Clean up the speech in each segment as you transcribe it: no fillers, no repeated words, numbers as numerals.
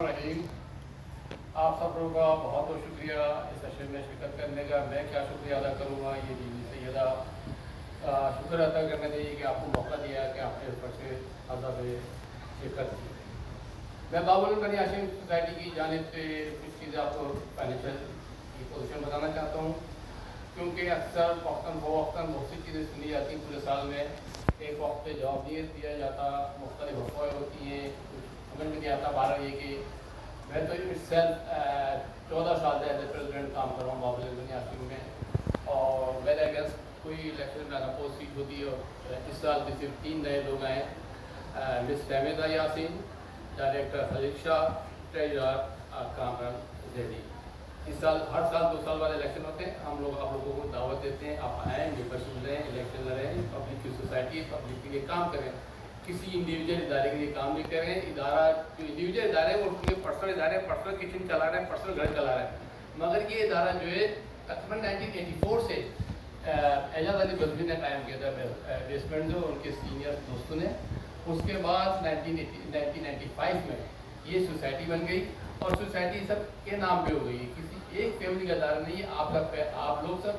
रहीम, आप सब लोगों का बहुत बहुत शुक्रिया इस सेशन में शिरकत करने का। मैं क्या शुक्रिया अदा करूँगा, ये बीवी सैयदा शुक्र अदा करना चाहिए कि आपको मौका दिया कि आपने इस पर से अदा से शिरकत की। मैं बाबुल बनी हाशिम सोसाइटी की जानिब से कुछ चीज़ें आपको फाइनेंशियल की पोजीशन बताना चाहता हूँ, क्योंकि अक्सर वक्तन बहुत सी चीज़ें सुनी जाती हैं पूरे साल में। एक वक्त पे जवाब नहीं दिया जाता, मुख्तलिफ अफवाहें होती हैं, कुछ समझ में नहीं आता। 12 ये कि मैं तो सेल्फ 14 साल से एज ए प्रेसिडेंट काम कर रहा हूँ बाबुल बनी हाशिम में, और मेरे अगेंस्ट कोई इलेक्शन में अपोज सीट होती है। और इस साल भी सिर्फ 3 नए लोग आए, Miss Fahmida Yasin, director Khalil Shah, treasurer Kamran Zaidi. इस साल हर साल 2 साल बाद इलेक्शन होते हैं। हम लोग आप लोगों को दावत देते हैं, आप आएँ, मेंबरशिप लें, इलेक्शन लड़ें, पब्लिक की सोसाइटी पब्लिक के लिए काम करें। किसी इंडिविजुअल इदारे के लिए काम नहीं करें। इदारा जो इंडिविजुअल इदारे हैं वो उनके पर्सनल इदारे, पर्सनल किचन चला रहे हैं, पर्सनल घर चला रहे हैं, मगर ये इदारा जो है तकरीबन 1984 से एजाज अली बजमी ने कायम किया था, बेसमेंट जो उनके सीनियर दोस्तों ने। उसके बाद 1995 में ये सोसाइटी बन गई, और सोसाइटी सब के नाम पे हो गई। किसी एक फैमिली का इदारा नहीं है। आप लोग सब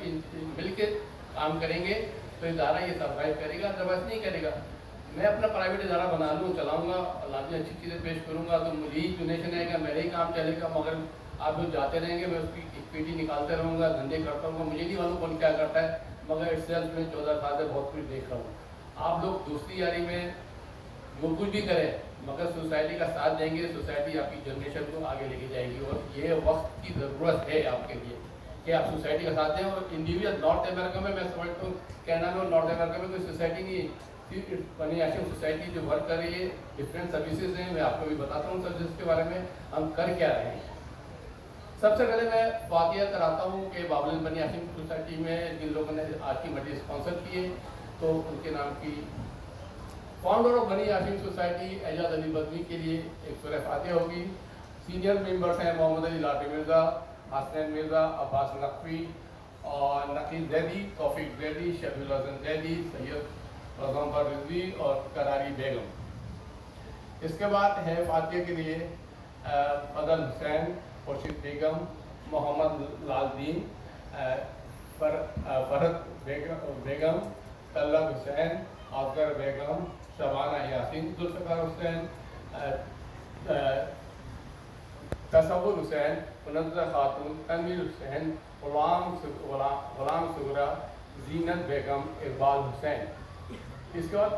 मिल के काम करेंगे तो इदारा ये सर्वाइव करेगा, अदरवाइज नहीं करेगा। मैं अपना प्राइवेट इदारा बना लूँ, चलाऊँगा, लाजमी अच्छी चीज़ें पेश करूँगा तो मुझे ही डोनेशन आएगा, मेरे ही काम चलेगा। मगर आप लोग जाते रहेंगे, मैं उसकी इक्विटी निकालते रहूँगा, धंधे करता रहूँगा, मुझे नहीं मालूम कौन क्या करता है। मगर इस सेल्फ में 14 साल से बहुत कुछ देख रहा हूँ। आप लोग दोस्ती यारी में जो कुछ भी करें, मगर सोसाइटी का साथ देंगे, सोसाइटी आपकी जनरेशन को आगे लेके जाएगी। और ये वक्त की ज़रूरत है आपके लिए कि आप सोसाइटी का साथ दें। और इंडिविजुअल नॉर्थ अमेरिका में, मैं समझता हूँ कैनेडा में और नॉर्थ अमेरिका में कोई सोसाइटी नहीं है। बनी हाशिम सोसाइटी जो वर्क कर रही है, डिफरेंट सर्विसेज हैं, मैं आपको भी बताता हूँ सर्विसेज के बारे में हम कर क्या रहे हैं। सबसे पहले मैं वाक़या कराता हूँ कि बाबुल बनी हाशिम सोसाइटी में जिन लोगों ने आज की मीटिंग स्पॉन्सर किए, तो उनके नाम की फाउंडर ऑफ बनी हाशिम सोसाइटी एजाज अली बजमी के लिए एक सूरह फातिहा होगी। सीनियर मेंबर्स हैं मोहम्मद अली लाटी मिर्ज़ा, हसनैन मिर्ज़ा, अब्बास नकवी और नकील जैदी, तौफीक जैदी, शबील हसन जैदी, सैयद पैगम्बर रिजवी और करारी बेगम। इसके बाद है फातिहा के लिए फजल हुसैन, खुर्शीद बेगम, मोहम्मद लालदीन, फरहत बेगम, तल्लब हुसैन, असगर बेगम, शबाना यासीन, जुल्फ़िकार हुसैन, तसव्वुर हुसैन, मुनज़्ज़र खातून, तनवीर हुसैन, गुलाम सुगरा, जीनत बेगम, इकबाल हुसैन। इसके बाद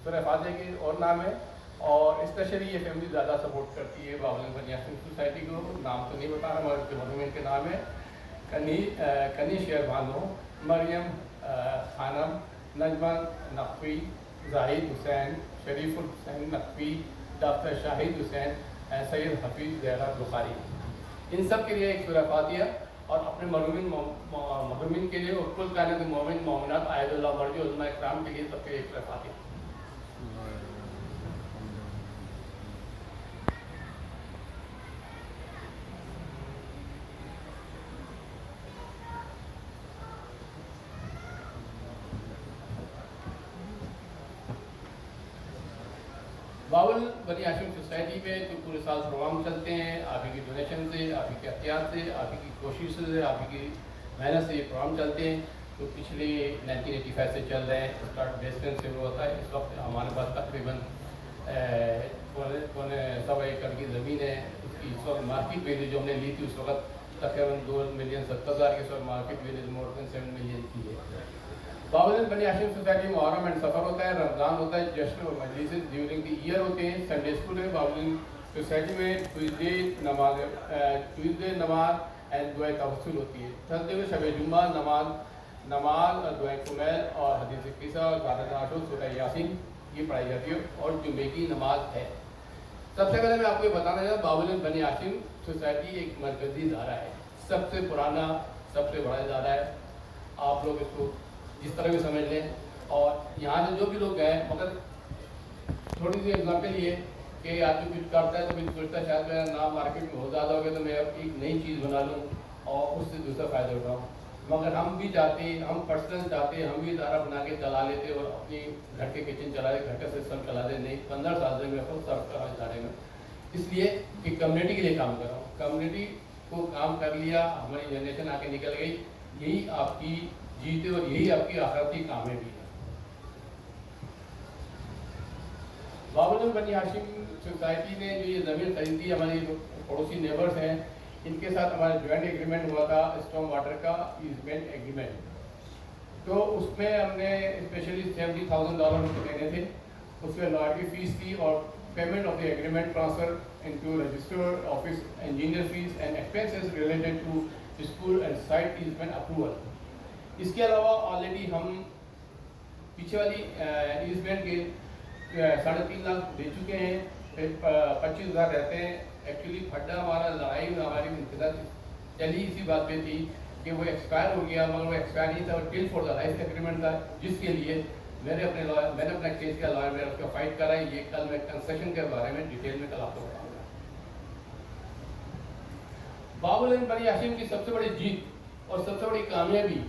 सूरह फातिहा की और नाम है, और स्पेशली ये फैमिली ज़्यादा सपोर्ट करती है बाबुल बनी हाशिम सोसाइटी को। नाम तो नहीं बता रहा मगर उसके मजमून के नाम है कनी शेरबानो, मरियम खानम, नजमान नकवी, जाहिद हुसैन, शरीफुल हुसैन नकवी, डॉक्टर शाहिद हुसैन, सैयद हफीज़ ज़हरा बुखारी। इन सब के लिए एक सूरह फातिहा, और अपने मरहूमिन के लिए और कुल कायनात मोमिन मोमिनात आयदुल्लाह मर्जी उलमा इकराम के लिए सबके लिए एक सूरह फातिहा। बाबुल बनी हाशिम सोसाइटी में जो पूरे साल प्रोग्राम चलते हैं, आप ही की डोनेशन से, आप ही के एहतियात से, आप ही की कोशिश से, आप ही की मेहनत से ये प्रोग्राम चलते हैं। तो पिछले 1985 से चल रहे हैं, स्टार्ट बेसमेंट से वो होता है। इस वक्त हमारे पास तकरीबन 1.25 एकड़ की ज़मीन है। उसकी इस वक्त मार्केट वैल्यू जो हमने ली थी उस वक्त तकरीबन 2,70,000 की, इस वक्त market value more than 7 million की है। बाबुल बनी हाशिम सोसाइटी में मुहर्रम एंड सफ़र होता है, रमज़ान होता है, जश्न और मजलिस ड्यूरिंग द ईयर होते हैं। संडे स्कूल है बाबुल सोसाइटी में। ट्यूसडे नमाज एंड दुआ तवस्सुल होती है। थर्सडे में शब जुम्मा नमाज दुआ कुमैल और हदीस किस्सा, गारत आशूर, सूरह यासीन ये पढ़ाई जाती है, और जुम्मे की नमाज है। सबसे पहले मैं आपको ये बताना चाहता हूँ, बाबुल बनी हाशिम सोसाइटी एक मरकज़ी इदारा है, सबसे पुराना, सबसे बड़ा इदारा है। आप लोग इसको जिस तरह भी समझ लें। और यहाँ से जो भी लोग गए, मगर थोड़ी सी एग्जाम्पल ये कि आदमी कुछ करता है तो फिर सोचता है शायद मेरा नाम मार्केट में बहुत ज़्यादा हो गया तो मैं एक नई चीज़ बना लूँ और उससे दूसरा फ़ायदा उठाऊँ। मगर हम भी चाहते, हम पर्सनल चाहते, हम भी इदारा बना के चला लेते और अपनी घर के किचन चला दे, घर का सिस्टम चला दे। नहीं, 15 साल से मैं खुद सर्व कर रहा हूँ इदारे में, इसलिए कि कम्युनिटी के लिए काम कर रहा हूँ। कम्युनिटी को काम कर लिया, हमारी जनरेशन आके निकल गई, यही आपकी जीत है और यही आपकी आखिरती कामयाबी है। बाबुल बनी हाशिम सोसाइटी ने जो ये ज़मीन खरीदी, हमारी पड़ोसी नेबर्स हैं, इनके साथ हमारा ज्वाइंट एग्रीमेंट हुआ था, स्टॉर्म वाटर का ईजमेंट एग्रीमेंट। तो उसमें हमने स्पेशली $70,000 देने थे, उसमें लॉयर की फीस थी और payment of the agreement transfer into register office, engineer fees and expenses related to school and site easement approval. इसके अलावा ऑलरेडी हम पीछे वाली ईजमेंट के 3.5 लाख दे चुके हैं, 25,000 रहते हैं। एक्चुअली फड्डा हमारा लड़ाई में हमारी इंतजार चली इसी बात पे थी कि वो एक्सपायर हो गया, मगर वो एक्सपायर नहीं था, वो till for the life agreement था, जिसके लिए मैंने अपना केस का लॉयर मेरा उसका फाइट करा। ये कल मैं कंस्ट्रक्शन के बारे में डिटेल में कल आपको बताऊंगा। बाबुल बनी हाशिम की सबसे बड़ी जीत और सबसे बड़ी कामयाबी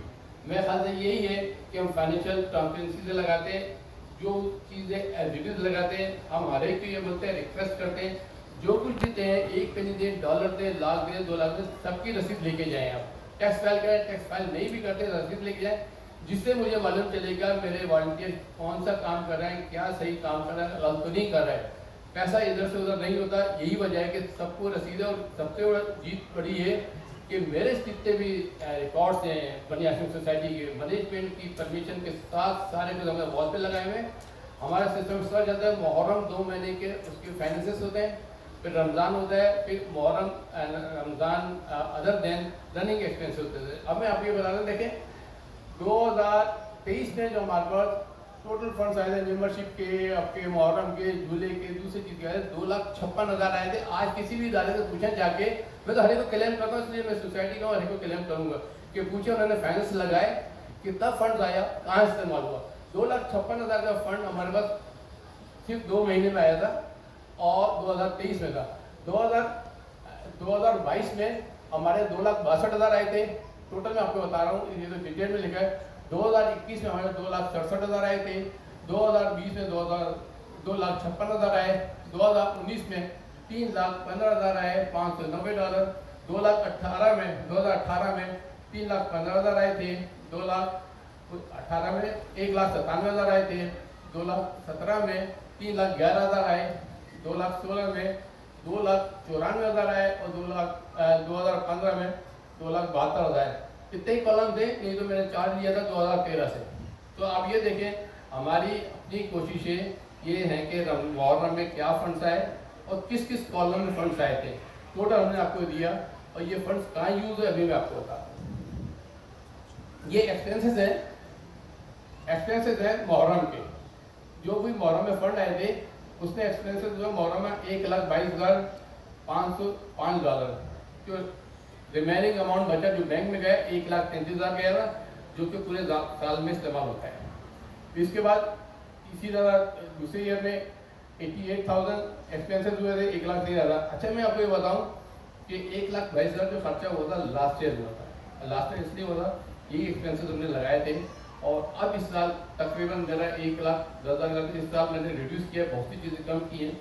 मेरे ख्याल से यही है कि हम फाइनेंशियल ट्रांसपेरेंसी से लगाते हैं, जो चीज़ें एज इट इज लगाते हैं। हम हर एक को ये बोलते हैं, रिक्वेस्ट करते हैं, जो कुछ देते हैं, 1 पेनी दें, डॉलर दें, लाख दें, 2 लाख दें, सबकी रसीद लेके जाएं। आप टैक्स फाइल करें, टैक्स फाइल नहीं भी करते रसीद लेके जाएं, जिससे मुझे मालूम चलेगा मेरे वॉलंटियर कौन सा काम कर रहे हैं, क्या सही काम कर रहा है, गलत तो नहीं कर रहा है, पैसा इधर से उधर नहीं होता। यही वजह है कि सबको रसीद है। और सबसे बड़ा जीत बड़ी है कि मेरे जितने भी रिकॉर्ड्स हैं बनी हाशिम सोसाइटी के, मैनेजमेंट की परमिशन के साथ सारे कुछ हमने वॉल पे लगाए हुए हैं। हमारा सिस्टम इस तरह चलता है, मुहर्रम 2 महीने के उसके फाइनेंसेस होते हैं, फिर रमज़ान होता है, फिर Muharram Ramzan other than running expense होते थे। अब मैं आपको ये बता दूँ, देखें 2023 में जो हमारे पास टोटल फंड्स आए थे मेंबरशिप के, आपके मुहर्रम के, झूले के, दूसरी चीज़ के आए थे, 2,56,000 आए थे। आज किसी भी इदारे से पूछा जाके, मैं तो हर एक को क्लेम करता हूँ, इसलिए मैं सोसाइटी का हर एक को क्लेम करूँगा कि पूछे उन्होंने फाइनेंस लगाए, कितना फंड आया, कहाँ इस्तेमाल हुआ। 2,56,000 का फंड हमारे पास सिर्फ 2 महीने में आया था और 2023 में था। 2022 में हमारे 2,62,000 आए थे। टोटल मैं आपको बता रहा हूँ, ये तो डिटेल में लिखा है। 2021 में हमारे 2,67,000 आए थे। 2020 में 2,56,000 आए। 2019 में 3,15,000 आए, $590। 2018 में 3,15,000 आए थे। 2018 में 1,97,000 आए थे। 2017 में 3,11,000 आए। 2016 में 2,94,000 आए और 2015 में 2,72,000। इतने ही कॉलम थे, नहीं तो मैंने चार्ज लिया था 2013 से। तो आप ये देखें, हमारी अपनी कोशिशें ये हैं कि मुहर्रम में क्या फंड्स आए और किस किस कॉलम में फंड्स आए थे, टोटल हमने आपको दिया। और ये फंड्स कहाँ यूज है अभी मैं आपको बता दूँ। ये एक्सपेंसेस है मुहर्रम के। जो भी मुहर्रम में फंड आए थे उसने एक्सपेंसेस जो मुहर्रम में $1,22,505। जो रिमेनिंग अमाउंट बचा जो बैंक में गया 1,33,000 गया था, जो कि पूरे साल में इस्तेमाल होता है। इसके बाद इसी तरह दूसरे ईयर में 88,000 एक्सपेंसेस हुए थे, 1,03,000। अच्छा मैं आपको ये बताऊं कि 1,22,000 जो खर्चा हुआ था लास्ट ईयर हुआ था। लास्ट ईयर इसलिए हुआ, यही एक्सपेंसेस हमने लगाए थे। और अब इस साल तकरीबन मेरा 1,10,000 इस साल मैंने रिड्यूस किया, बहुत सी चीज़ें कम की हैं,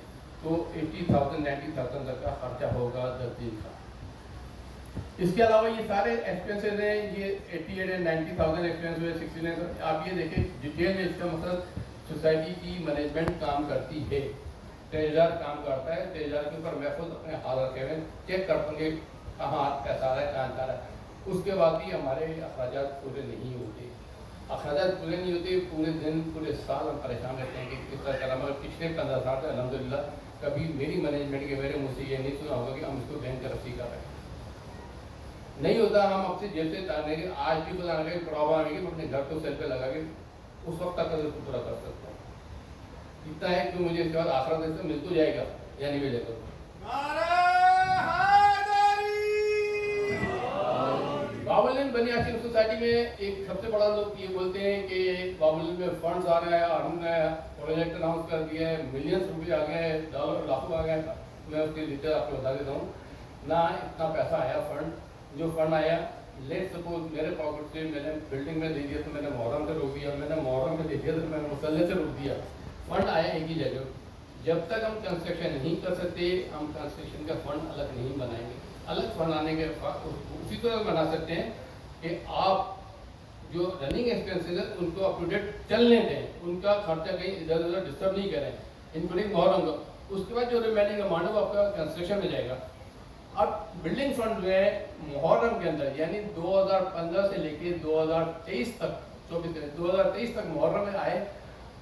तो 80,000 90,000 तक का खर्चा होगा 10 दिन का। इसके अलावा ये सारे एक्सपेंसेस हैं, ये 88 एंड 90,000 एक्सपेंस हुए, 69। आप ये देखें डिटेल में, इसका मतलब सोसाइटी की मैनेजमेंट काम करती है, ट्रेजर काम करता है। ट्रेजर के ऊपर मैं खुद अपने हाथ रखे हुए चेक करता हूँ कहाँ पैसा आ रहा है, कहाँ जा रहा है। उसके बाद भी हमारे अखराजात पूरे नहीं होते। अखराजात पूरे नहीं होते, पूरे दिन पूरे साल हम परेशान रहते हैं कि किस तरह करा। मगर पिछले 15 साल से अल्हम्दुलिल्लाह कभी मेरी मैनेजमेंट के मेरे मुँह से ये नहीं सुना होगा कि हम इसको बैंक तरक्की कर रहे हैं। नहीं होता, हम अपने जेब से तारने के आज भी बता रहे प्रॉब्लम आएगी, मैं अपने घर को सेल पे लगा के उस वक्त तक उसको पूरा कर सकता हूँ। इतना है कि मुझे इसके बाद आखिरत से मिल तो जाएगा या नहीं मिलेगा। बाबुल बनी हाशिम सोसाइटी में एक सबसे बड़ा लोग ये बोलते हैं कि बाबुल में फंड्स आ रहे हैं और हमने प्रोजेक्ट अनाउंस कर दिया है, मिलियंस रुपये आ गए, डॉलर लाखों आ गए। मैं उसकी डिटेल आपको बता देता हूँ ना। इतना पैसा आया फंड, जो फंड आया लेट सपोज मेरे पॉकेट से मैंने बिल्डिंग में दे दिया तो मैंने मुहर्रम से रोक दिया, मैंने मुहर्रम में दे दिया तो मैंने मुसल्ले से रोक दिया, फंड आया एक ही जगह। जब तक हम कंस्ट्रक्शन नहीं कर सकते हम कंस्ट्रक्शन का फंड अलग नहीं बनाएंगे। अलग फंड आने के उसी तरह बना सकते हैं कि आप जो रनिंग एक्सपेंसेस है उनको अप टू डेट चलने दें, उनका खर्चा कहीं इधर उधर डिस्टर्ब नहीं करें, इंक्लूडिंग मुहर्रम का। उसके बाद जो रिमेनिंग अमाउंट है वो आपका कंस्ट्रक्शन में जाएगा। अब बिल्डिंग फंड जो है मुहर्रम के अंदर यानी 2015 से लेके 2023 तक 2023 तक मुहर्रम में आए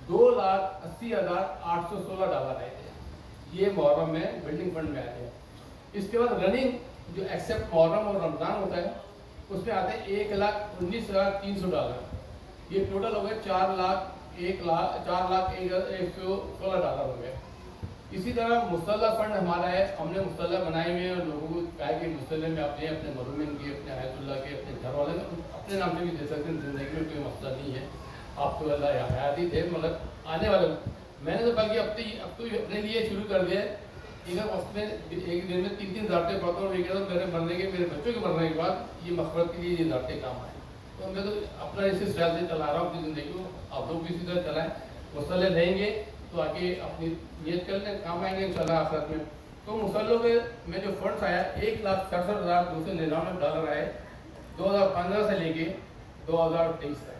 $2,80,816 आए थे। ये मुहर्रम में बिल्डिंग फंड में आए थे। इसके बाद रनिंग जो एक्सेप्ट मुहर्रम और रमज़ान होता है उसमें आते हैं $1,19,300। ये टोटल हो गए $4,01,116 हो गए। इसी तरह मुसल्ला फंड हमारा है, हमने मुसल्ला बनाए हुए हैं और लोगों को कहा कि मुसल्ले में आप अपने मरूमिन के, अपने आयतुल्लाह के, अपने घर वाले अपने नाम से भी दे सकते हैं, ज़िंदगी में कोई मसला नहीं है। आप तो अल्लाह हयात ही थे, मतलब आने वाले मैंने तो बल्कि अब तो अपने लिए शुरू कर दिया है। इधर उसमें एक दिन में 3-3 ज़ारते पढ़ता हूँ, तो मेरे मरने के, मेरे बच्चों के मरने के बाद ये मफ़रत के लिए ये ज़ारते काम आए। तो मैं तो अपना इसी स्टाइल से चला रहा हूँ अपनी ज़िंदगी को, आप लोग भी इसी तरह चलाएँ। मुसल्ले रहेंगे तो आगे अपनी नियत कर लें, काम आएंगे इंशाल्लाह आखिरत में। तो मुसल्लों में जो फंड्स आया $1,67,299 आए 2015 से लेके 2023 तक।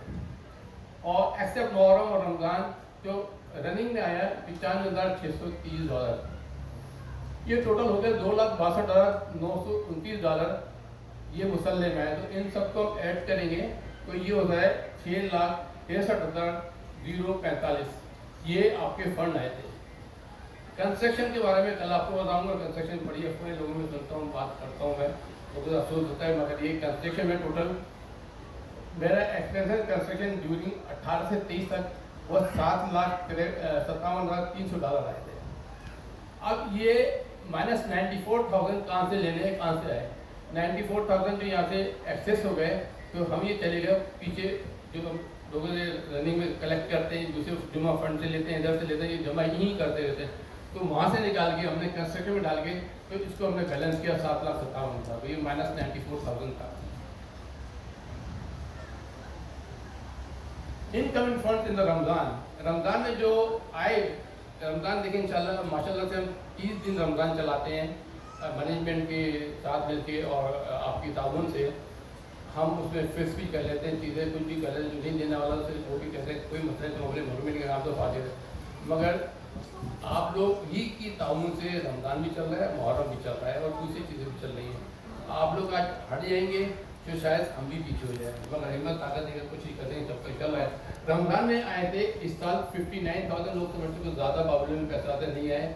और एक्सेप्ट मुहर्रम और रमज़ान जो रनिंग में आया $95,630। ये टोटल हो गया $2,62,929 ये मुसल्ले में आए। तो इन सबको हम ऐड करेंगे तो ये होता है $6,63,045। ये आपके फंड आए थे। कंस्ट्रक्शन के बारे में कल आपको बताऊंगा, कंस्ट्रक्शन बड़ी अपने लोगों में सुनता हूँ, बात करता हूँ मैं, तो कुछ अफसोस होता है। मगर ये कंस्ट्रक्शन में टोटल मेरा एक्सपेंसेस कंस्ट्रक्शन ड्यूरिंग 18 से 23 तक वो $7,57,300 आए थे। अब ये -94,000 कहाँ से लेने हैं, कहाँ से आए? 94,000 जो यहाँ से एक्सेस हो गए तो हम ये चले गए पीछे जो लोगों ने रनिंग में कलेक्ट करते हैं, दूसरे जुमा फंड से लेते हैं, इधर से लेते हैं, ये जमा यहीं करते रहते हैं। तो वहाँ से निकाल के हमने कंस्ट्रक्शन में डाल के तो इसको हमने बैलेंस किया 7,57,000 था, तो ये -94,000 था। Incoming fund in the Ramzan में जो आए, रमज़ान देखिए इंशाल्लाह माशाल्लाह से हम 30 दिन रमज़ान चलाते हैं मैनेजमेंट के साथ मिलके और आपकी ताउन से। हम उसमें फिक्स भी कर लेते हैं चीज़ें, कुछ भी कर लेते हैं, जो नहीं देने वाला से वो भी कहते हैं कोई मसले तो अपने मरूमिन के नाम तो फाजिल है। मगर आप लोग ही की ताउन से रमज़ान भी चल रहा है, मुहर्रम भी चल रहा है और दूसरी चीज़ें भी चल रही हैं। आप लोग आज हट जाएंगे तो शायद हम भी पीछे हो जाए, मगर हिम्मत ताकत देकर कोशिश करते हैं, जब तक चल रहा है। रमज़ान में आए थे इस साल 59,000 लोग, समझते तो ज़्यादा बाबुल में पैसे आते नहीं आए।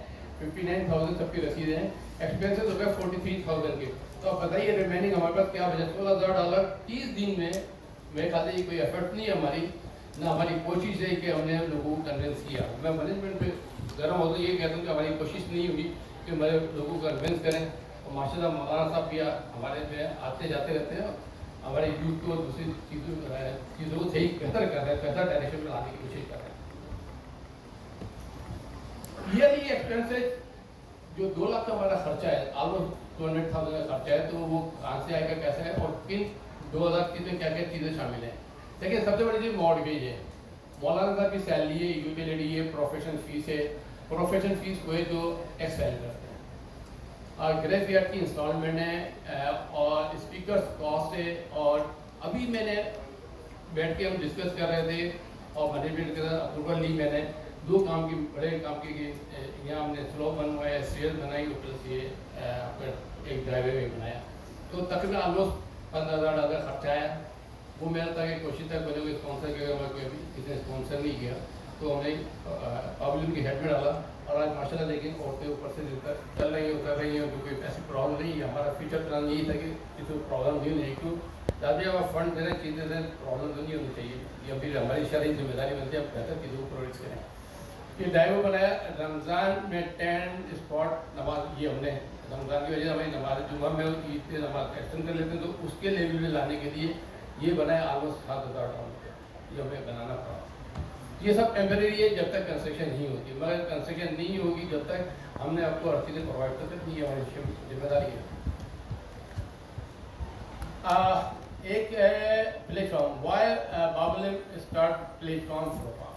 59,000 सबकी रसीदें हैं। एक्सपेंसेस हो गए 43,000 के। तो आप बताइए रिमेनिंग हमारे पास क्या बचा? $16,000 30 दिन में। मेरे ख्याल से ये कोई एफर्ट नहीं है हमारी, ना हमारी कोशिश है कि हमने लोगों को कन्विंस किया। मैं मैनेजमेंट पे गर्म होता ये कहता हूँ कि हमारी कोशिश नहीं हुई कि हमारे लोगों को कन्विंस करें। और माशाल्लाह मौलाना साहब भी हमारे जो आते जाते रहते हैं, हमारे यूथ को दूसरी चीज़ों को सही बेहतर कर रहे हैं, बेहतर डायरेक्शन में लाने की कोशिश कर रहे हैं। ईयरली एक्सपेंसेस जो 2 लाख का हमारा खर्चा है, ऑलमोस्ट 200,000 का खर्चा है, तो वो कहाँ से आएगा, कैसे है और किन 2030 में क्या क्या चीज़ें शामिल हैं। देखिए सबसे बड़ी चीज़ मॉर्गेज है, मौलाना साहब की सैलरी है, यूटिलिटी है, प्रोफेशन फीस है। प्रोफेशन फीस को है जो टैक्स फाइल करते हैं, और ग्रेवयार्ड की इंस्टॉलमेंट है, और स्पीकर्स कॉस्ट है। और अभी मैंने बैठ के हम डिस्कस कर रहे थे और मैनेजमेंट के साथ अप्रूवल ली मैंने 2 काम की, बड़े काम की। यहाँ हमने स्लो बनवाया, स्टेज बनाई, प्लस ये एक ड्राइवर भी बनाया। तो तकरीबन ऑलमोस्ट $15,000 खर्चा आया। वो मेरा था कि कोशिश था कोई कोई स्पॉन्सर किया, मैं कोई किसी ने स्पॉन्सर नहीं किया, तो हमने प्रॉब्लम की हेड में डाला। और आज माशाल्लाह देखिए औरतें ऊपर से चल रही हैं, उतर रही हैं, कोई ऐसी प्रॉब्लम नहीं है। हमारा फ्यूचर प्लान यही था कि किसी को प्रॉब्लम नहीं होनी, क्यों ज़्यादा आप फंड दे रहे चीज़ें से प्रॉब्लम तो नहीं होनी चाहिए। ये फिर हमारी शरई जिम्मेदारी बनती है, आप बेहतर चीज़ों को प्रोवाइड करें। ये ड्राइवर बनाया रमज़ान में 10 स्पॉट नमाज, ये हमने रमज़ान की वजह से हमारी नमाज जुम्मा में ईद पे नमाज एक्सटेंड कर लेते हैं, तो उसके लेवल में लाने के लिए ये बनाया ऑलमोस्ट $7,000 ये हमें बनाना पड़ा। ये सब टेम्परेरी है जब तक कंस्ट्रक्शन नहीं होती, मगर कंस्ट्रक्शन नहीं होगी जब तक हमने आपको हर चीज़ें प्रोवाइड कर सकती है, हमारी जिम्मेदारी है। एक प्लेटफॉर्म, वाई बाबुल स्टार्ट प्लेटफॉर्म प्रोग्राम।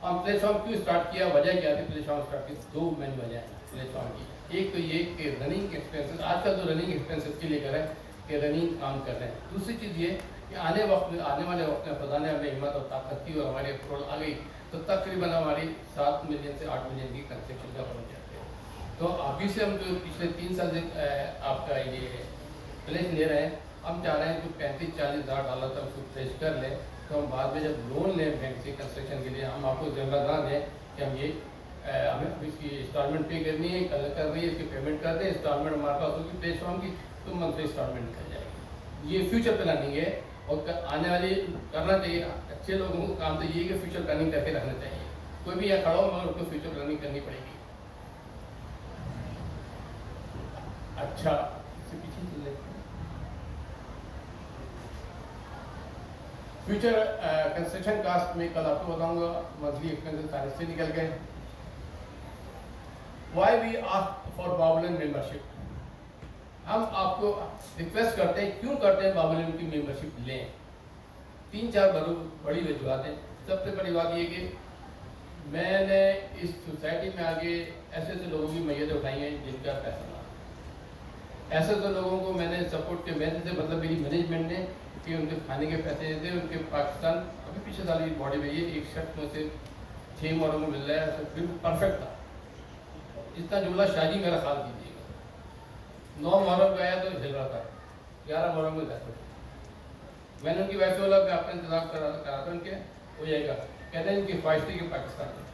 हम प्लेटफॉर्म क्यों स्टार्ट किया, वजह क्या थी प्लेटफॉर्म स्टार्ट की? दो मेन वजह है प्लेटफॉर्म की। एक तो ये कि रनिंग एक्सपेंसेस, आजकल तो रनिंग एक्सपेंसेस के लिए कर रहे हैं कि रनिंग काम कर रहे हैं। दूसरी चीज़ ये कि आने वाले वक्त में खुदा ने हमें हिम्मत और ताकत की और हमारी अप्रोल आ गई तो तकरीबन हमारी 7 मिलियन से 8 मिलियन की कंस्ट्रक्शन का पहुँच जाते हैं। तो अभी से हम जो पिछले 3 साल से आपका ये प्लेस ले रहे हैं, हम चाह रहे हैं कि 35-40 हज़ार डॉलर तक उसको प्लेस कर लें, तो हम बाद में जब लोन लें बैंक से कंस्ट्रक्शन के लिए, हम आपको जिम्मेदार दें कि हम ये हमें इसकी इंस्टॉलमेंट पे करनी है, कल कर रही है, इसकी पेमेंट कर दें, इंस्टॉलमेंट हमारे पास होगी प्लेटफॉर्म की, तो मंथली इंस्टॉलमेंट निकल जाएगी। ये फ्यूचर प्लानिंग है और आने वाली करना चाहिए। अच्छे लोगों को काम तो ये कि फ्यूचर प्लानिंग करके रखना चाहिए। कोई भी यहाँ खड़ा हो मगर उसको फ्यूचर प्लानिंग करनी पड़ेगी। अच्छा, इससे पीछे चल रहे फ्यूचर कंस्ट्रक्शन कास्ट में कल आपको बताऊंगा, मंथली एक्सपेंसेस सारे से निकल गए। वाई वी आस्क फॉर बाबुलन मेंबरशिप, हम आपको रिक्वेस्ट करते हैं, क्यों करते हैं बाबुलन की मेंबरशिप लें? 3-4 बड़ी वजूहत हैं। सबसे बड़ी बात ये कि मैंने इस सोसाइटी में आगे ऐसे लोगों की मैयतें उठाई हैं जिनका पैसा ना, ऐसे लोगों को मैंने सपोर्ट के मैंने से मतलब मेरी मैनेजमेंट ने कि उनके खाने के पैसे देते, उनके पाकिस्तान अभी पिछले साल की बॉडी में ये एक शर्ट में से 6 मोहरों में मिल रहा है, बिल्कुल परफेक्ट था। इतना जुमला शादी मेरा ख्याल कीजिएगा, 9 मोहरों में आया तो झेल रहा था, 11 मोहरों में जाता। मैंने उनकी वाइफ से बोला मैं आपका इंतजाम करा था उनके, हो जाएगा। कहते हैं इनकी ख्वाहिश थी कि पाकिस्तान में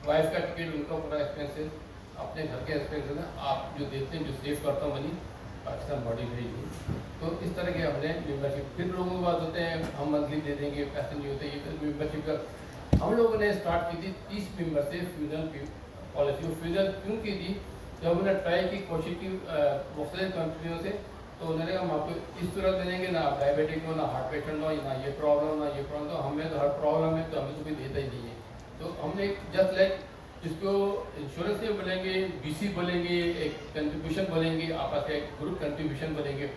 वाइफ का टिकट, उनका पूरा एक्सपेंसेस, अपने घर के एक्सपेंसेस है, आप जो देते हैं, जो सेव करता हूँ मनी, पाकिस्तान बॉडी भेजी। तो इस तरह के हमने मेंबरशिप, फिर लोगों के पास होते हैं हम मंथली दे देंगे, पैसे नहीं होते, ये मेंबरशिप का हम लोगों ने स्टार्ट की थी 30 मेंबर से फ्यूजन पॉलिसी। फ्यूजन क्यों की थी? जब हमने ट्राई की, कोशिश की मुख्तलिफ कंपनियों से, तो उन्होंने हम आपको इस सूरत दे देंगे, ना आप डायबिटिक हो, ना हार्ट पेशेंट हो, ना ये प्रॉब्लम, ना ये प्रॉब्लम। तो हमें तो हर प्रॉब्लम है तो हमें तो कोई देता ही नहीं है। तो हमने जस्ट लाइक जिसको इंश्योरेंस से बोलेंगे, बीसी बोलेंगे, एक कंट्रीब्यूशन बोलेंगे, आपस में एक ग्रुप कंट्रीब्यूशन बोलेंगे,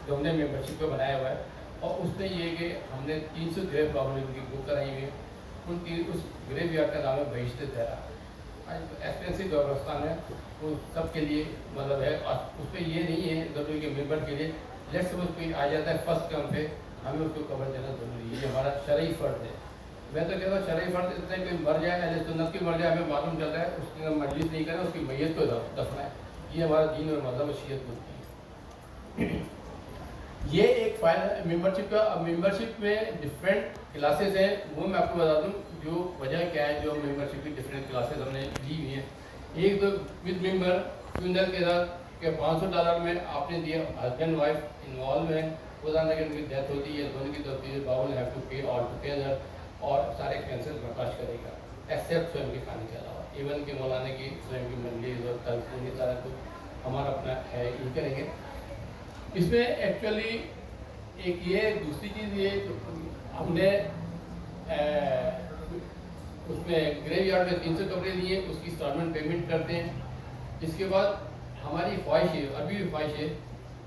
जो हमने मेंबरशिप को बनाया हुआ है। और उसमें ये कि हमने 300 ग्रेव प्रॉब्लम की बुक कराई हुई है। उस ग्रेव यार्ड का नाम है बहिश्ते दहरा, एक्सपेंसिव कब्रस्तान है, वो सबके लिए मतलब है। और उसमें ये नहीं है जरूरी के मेंबर के लिए, लेट्स सपोज कोई आ जाता है फर्स्ट टर्म पे, हमें उसको कवर देना जरूरी है, ये हमारा शरई फ़र्ज है। मैं तो कहता हूँ शरई फ़र्ज इतना कोई मर जाए, अहले सुन्नत की मर जाए, हमें मालूम चलता है, उसकी मजलिस नहीं करें, उसकी मैयत को दफना है। ये हमारा दीन और मज़हब वसीयत होती है। ये एक फायदा मेंबरशिप का। अब मेंबरशिप में डिफरेंट क्लासेस हैं, वो मैं आपको बता दूं जो वजह क्या है, जो मेंबरशिप की डिफरेंट क्लासेस हमने ली हुई हैं। एक तो विद मेंबर फ्यूनरल के साथ कि $500 में आपने दिया, हस्बैंड वाइफ इन्वॉल्व है, रोजाना की उनकी डेथ होती है, दोनों की तरफ बाउल हैव टू पे ऑल टुगेदर, और सारे एक्सपेंसेस बर्दाश्त करेगा एक्सेप्ट स्वयं के खाने के अलावा। इवन के मौलाना की स्वयं की मंडली और तलखी सारा कुछ हमारा अपना है, ये करेंगे। इसमें एक्चुअली एक ये दूसरी चीज़ ये हमने उसमें ग्रेव यार्ड में 300 कमरे लिए, उसकी इंस्टॉलमेंट पेमेंट करते हैं। इसके बाद हमारी ख्वाहिश है, अभी भी ख्वाहिश है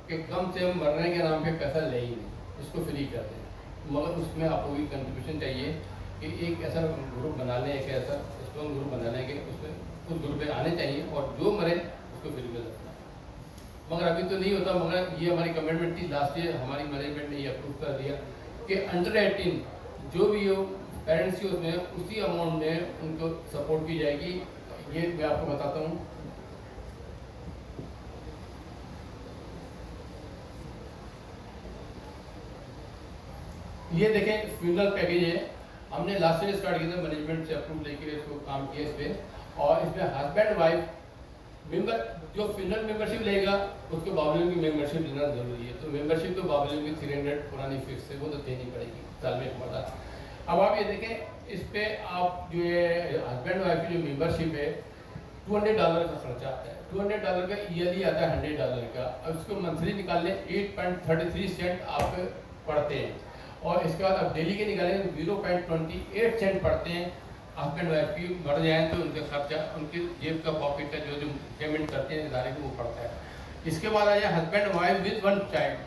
कि कम से कम मरने के नाम पे पैसा ले ही नहीं, इसको फ्री कर दें। मगर उसमें आपको भी कंट्रीब्यूशन चाहिए कि एक ऐसा ग्रुप बना लें, एक ऐसा स्ट्रॉन्ग ग्रुप बना लें कि उसमें उस ग्रुप में आने चाहिए और जो मरे उसको फ्री में रखना। मगर अभी तो नहीं होता, मगर ये हमारी कमिटमेंट थी। लास्ट ईयर हमारी मैनेजमेंट ने ये अप्रूव कर दिया कि अंडर 18 जो भी हो पेरेंट्स की उसमें उसी अमाउंट में उनको सपोर्ट की जाएगी। ये मैं आपको बताता हूँ। ये देखें फ्यूनरल पैकेज है, हमने लास्ट ईयर स्टार्ट किया था, मैनेजमेंट से अप्रूव लेके इसको काम किया इस पर। और इसमें हस्बैंड वाइफ मेंबर जो फ्यूनरल मेंबरशिप लेगा उसको बाबुल की मेंबरशिप लेना जरूरी है। तो मेंबरशिप तो बाबुल की 300 पुरानी फिक्स है, वो तो देनी पड़ेगी साल में एक मरता। अब आप ये देखें, इस पर आप जो ये हस्बैंड वाइफ की जो मेंबरशिप है $200 का खर्चा आता है। $200 का ईयरली आता है $100 का। अब इसको मंथली निकाल लें 8.33 सेंट आप पढ़ते हैं, और इसके बाद आप डेली के निकालें 0.28 सेंट पढ़ते हैं। हस्बैंड वाइफ की मर जाए तो उनका खर्चा, उनकी जेब का पॉकेट का जो पेमेंट करते हैं इदारे को, वो पड़ता है। इसके बाद आ जाए husband wife with 1 child,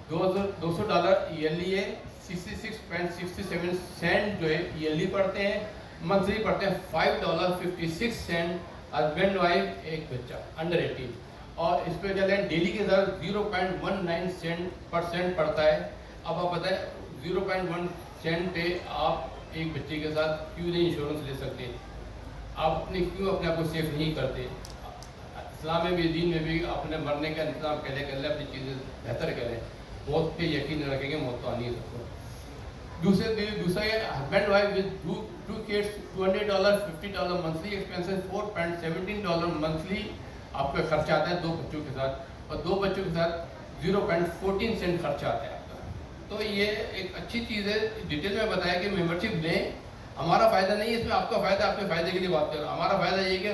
$200 yearly है, 66.67 सेंट जो है ईयरली पढ़ते हैं, मंथली पढ़ते हैं $5.56 हस्बैंड वाइफ एक बच्चा अंडर 18। और इस पे चले डेली के साथ 0.19% पड़ता है। अब आप बताएं 0.1 सेंट पे आप एक बच्चे के साथ क्यों नहीं इंश्योरेंस ले सकते? आप क्यों अपने आप को सेफ नहीं करते? इस्लाम में भी, दीन में भी अपने मरने का इंतजाम पहले कर ले, अपनी चीज़ें बेहतर करें। मौत पे यकीन रखेंगे, मौत तो आनी है सबको। दूसरा ये husband wife with two kids $200 $50 monthly expenses, $4.17 monthly आपका खर्चा आता है 2 बच्चों के साथ, और 2 बच्चों के साथ 0.14 सेंट खर्चा आता है आपका। तो ये एक अच्छी चीज़ है, डिटेल में बताया कि मेंबरशिप लें। हमारा फ़ायदा नहीं है इसमें, आपका फ़ायदा, अपने फ़ायदे के लिए बात कर रहा हूँ। हमारा फ़ायदा ये कि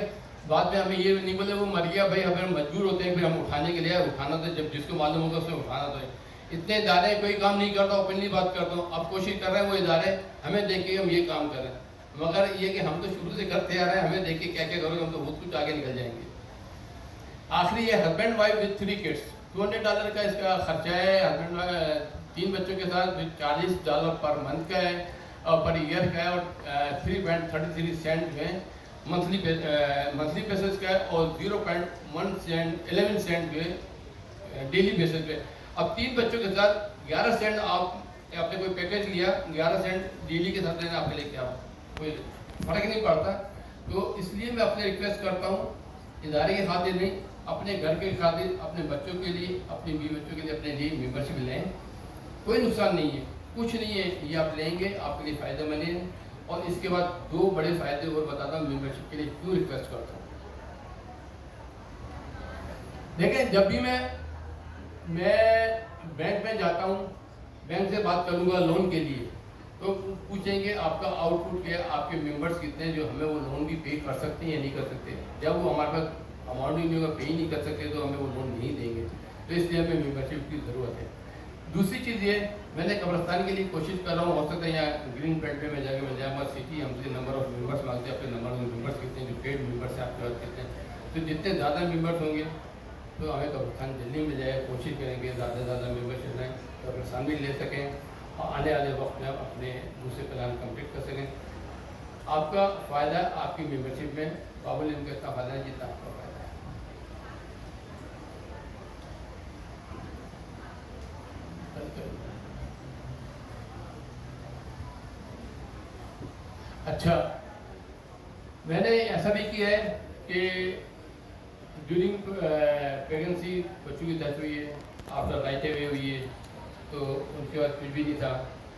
बाद में हमें ये नहीं बोले वो मर गया भाई, अगर मजबूर होते हैं फिर हम उठाने के लिए उठाना, तो जब जिसको मालूम होगा उसने उठाना तो है। इतने इदारे कोई काम नहीं करता, ओपनली बात करता हूँ। अब कोशिश कर रहे हैं वो इदारे हमें देख के हम ये काम करें, मगर ये कि हम तो शुरू से करते आ रहे हैं, हमें देख के क्या क्या करोगे हम तो बहुत कुछ आगे निकल जाएंगे। आखिरी ये हस्बैंड वाइफ विद 3 किड्स, $200 का इसका खर्चा है। हस्बैंड वाइफ 3 बच्चों के साथ $40 पर मंथ का है और पर ईयर का है, और 3.33 सेंट जो है मंथली बेसिस का है, और 0.11 सेंट जो है डेली बेसिस पे। अब 3 बच्चों के साथ 11 सेंट आप आपने कोई पैकेज लिया, 11 सेंट डेली के साथ लेना आपके लिए क्या कोई फ़र्क नहीं पड़ता। तो इसलिए मैं अपने रिक्वेस्ट करता हूँ, इदारे की खातिर नहीं, अपने घर के खातिर, अपने बच्चों के लिए, अपने बीवी बच्चों के लिए, अपने लिए मेंबरशिप लें। कोई नुकसान नहीं है, कुछ नहीं है, ये आप लेंगे आपके लिए फ़ायदेमंद है। और इसके बाद 2 बड़े फ़ायदे और बताता हूँ मेंबरशिप के लिए क्यों रिक्वेस्ट करता हूँ। देखें, जब भी मैं बैंक में जाता हूँ, बैंक से बात करूँगा लोन के लिए, तो पूछेंगे आपका आउटपुट क्या है, आपके मेंबर्स कितने हैं जो हमें वो लोन भी पे कर सकते हैं या नहीं कर सकते। जब वो हमारे पास अमाउंट ही नहीं होगा, पे ही नहीं कर सकते, तो हमें वो लोन नहीं देंगे। तो इसलिए हमें मेंबरशिप की ज़रूरत है। दूसरी चीज़ ये, मैंने कब्रस्तान के लिए कोशिश कर रहा हूँ, हो सकता है यहाँ ग्रीन बेल्ट पे मैं जाके मिल जाऊँगा सिटी, हमसे नंबर ऑफ मेंबर्स मांगते हैं, अपने मेंबर्स कितने हैं, जो पेड मेंबर्स हैं आपके पास कितने हैं। तो जितने ज़्यादा मेंबर्स होंगे तो हमें कब्रस्तान जल्दी मिल जाएगा। कोशिश करेंगे ज़्यादा से ज़्यादा मेंबरशिप लें, कब्रस्तान भी ले सकें, और आने वाले वक्त में अपने दूसरे प्लान कंप्लीट कर सकें। आपका फ़ायदा आपकी मेंबरशिप में काबुल इनका इतना फ़ायदा है जितना आपका फ़ायदा है। अच्छा, मैंने ऐसा भी किया है कि ड्यूरिंग प्रेगनेंसी बच्चों की डेथ हुई है, आफ्टर राइट अवे हुई है, तो उनके बाद कुछ भी नहीं था,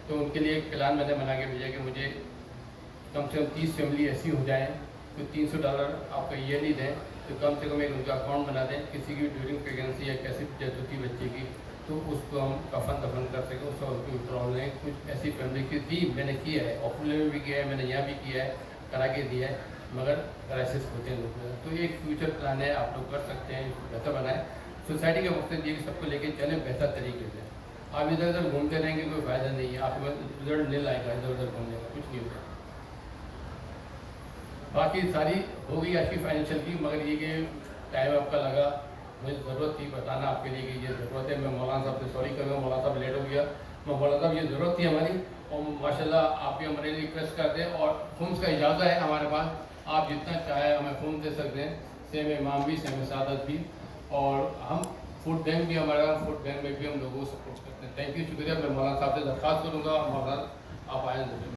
तो उनके लिए एक प्लान मैंने बना के भेजा कि मुझे कम से कम 30 फैमिली ऐसी हो जाएं तो $300 आपका ईयरली दें, तो कम से कम एक उनका अकाउंट बना दें। किसी की ड्यूरिंग प्रेगनेंसी या कैसी डेथ होती बच्चे की, तो उसको हम कफन दफन कर सकें, उसका उसको विड्रॉल लें। कुछ ऐसी फैमिली की थी, मैंने किया है, ऑफलाइन में भी किया है, मैंने यहाँ भी किया है, करा के दिया है, मगर क्राइसिस होते हैं लोग। तो एक फ्यूचर प्लान है, आप लोग कर सकते हैं, बेहतर बनाएं। सोसाइटी का मकसद ये सबको लेके चलें बेहतर तरीके से। आप इधर उधर घूमते रहेंगे कोई फ़ायदा नहीं है, आपके पास रिजल्ट नहीं लाएगा इधर उधर घूमने का, कुछ नहीं होगा। बाकी सारी हो गई आपकी फाइनेंशियल की, मगर ये कि टाइम आपका लगा, मुझे ज़रूरत थी बताना आपके लिए कि ये ज़रूरत है। मैं मौलाना साहब से सॉरी करूँगा, मौलाना साहब लेट हो गया, मैं मौलाना साहब ये ज़रूरत थी हमारी, और माशाल्लाह आप भी हमारे लिए रिक्वेस्ट करते हैं, और फॉर्म्स का इजाज़ा है हमारे पास, आप जितना चाहे हमें फॉर्म दे सकते हैं, सेम इमाम भी, सेम सादत भी, और हम फूड बैंक भी, हमारा फूड बैंक में भी हम लोगों को सपोर्ट करते हैं। थैंक यू, शुक्रिया। मैं मौलाना साहब से दरख्वास्त करूँगा, मौलाना आप आए।